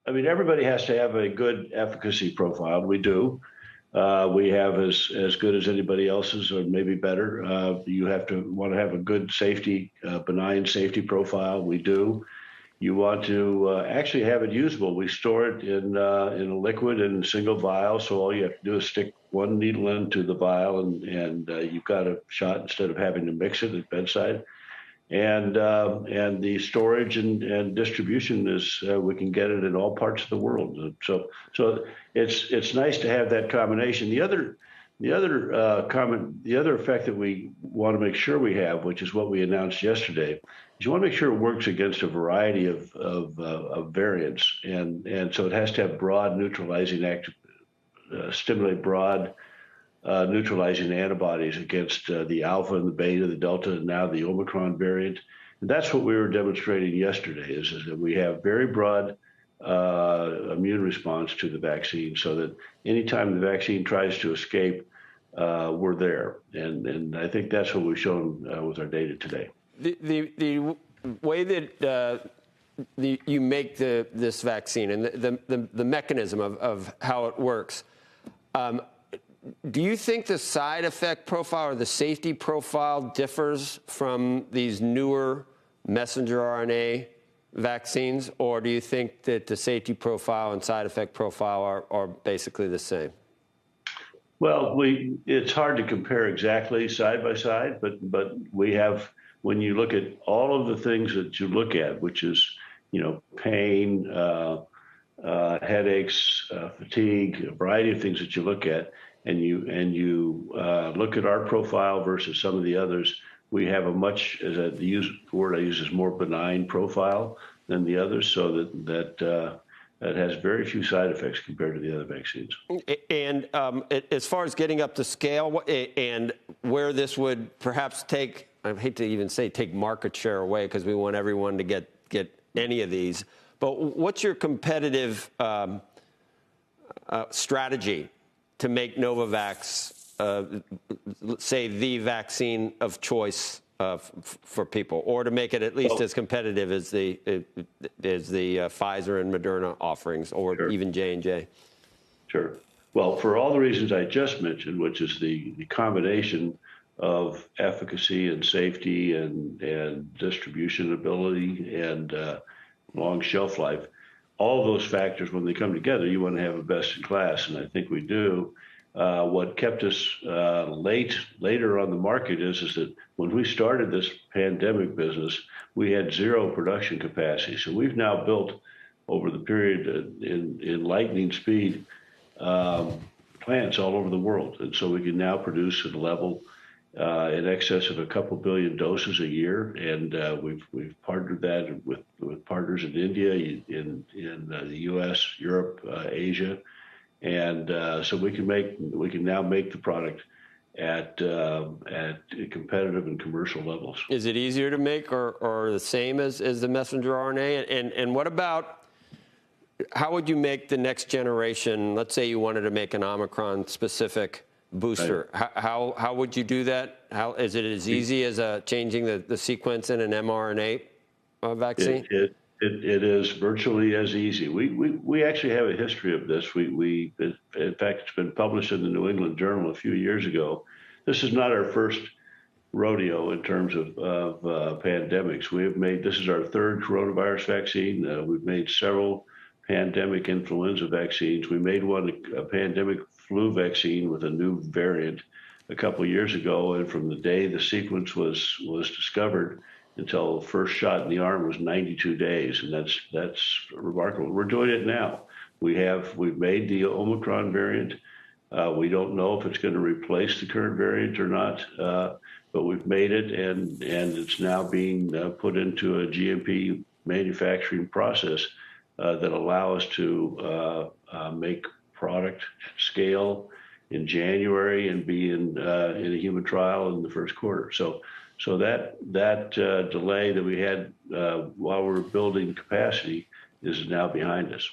I mean, everybody has to have a good efficacy profile. We do. We have as good as anybody else's, or maybe better. You have to want to have a good safety, benign safety profile. We do. You want to actually have it usable. We store it in a liquid in a single vial, so all you have to do is stick one needle into the vial, and you've got a shot instead of having to mix it at bedside. And the storage and distribution is we can get it in all parts of the world. So it's nice to have that combination. The other effect that we want to make sure we have, which is what we announced yesterday, is you want to make sure it works against a variety of variants, and so it has to have broad neutralizing stimulate broad neutralizing antibodies against the alpha and the beta, the delta, and now the Omicron variant. And that's what we were demonstrating yesterday, is that we have very broad immune response to the vaccine, so that anytime the vaccine tries to escape, we're there. And I think that's what we've shown with our data today. The way that you make this vaccine and the mechanism of how it works, do you think the side effect profile or the safety profile differs from these newer messenger RNA vaccines, or do you think that the safety profile and side effect profile are basically the same? Well, it's hard to compare exactly side by side, but we have, when you look at all of the things that you look at, which is, pain, headaches, fatigue, a variety of things that you look at, and you look at our profile versus some of the others, we have a much, the word I use is more benign profile than the others, so that has very few side effects compared to the other vaccines. And as far as getting up to scale and where this would perhaps take, I hate to even say take market share away because we want everyone to get any of these, but what's your competitive strategy to make Novavax, say, the vaccine of choice for people, or to make it at least as competitive as the Pfizer and Moderna offerings, or sure, even J&J? Sure. Well, for all the reasons I just mentioned, which is the combination of efficacy and safety and distribution ability and long shelf life, all those factors, when they come together, you want to have a best in class, and I think we do. What kept us later on the market is that when we started this pandemic business, we had zero production capacity. So we've now built, over the period in lightning speed, plants all over the world, and so we can now produce at a level in excess of a couple billion doses a year, and we've partnered that with partners in India, in the U.S., Europe, Asia, and so we can now make the product at competitive and commercial levels. Is it easier to make or the same as the messenger RNA? And what about, how would you make the next generation? Let's say you wanted to make an Omicron specific booster. Right. How would you do that? How is it as easy as changing the sequence in an mRNA vaccine? It is virtually as easy. We actually have a history of this. In fact, it's been published in the New England Journal a few years ago. This is not our first rodeo in terms of pandemics. This is our third coronavirus vaccine. We've made several pandemic influenza vaccines. We made a pandemic flu vaccine with a new variant a couple of years ago, and from the day the sequence was discovered until the first shot in the arm was 92 days, and that's remarkable. We're doing it now. We've made the Omicron variant. We don't know if it's going to replace the current variant or not, but we've made it, and it's now being put into a GMP manufacturing process that allow us to make product at scale in January and be in a human trial in the first quarter. So that delay that we had while we were building capacity is now behind us.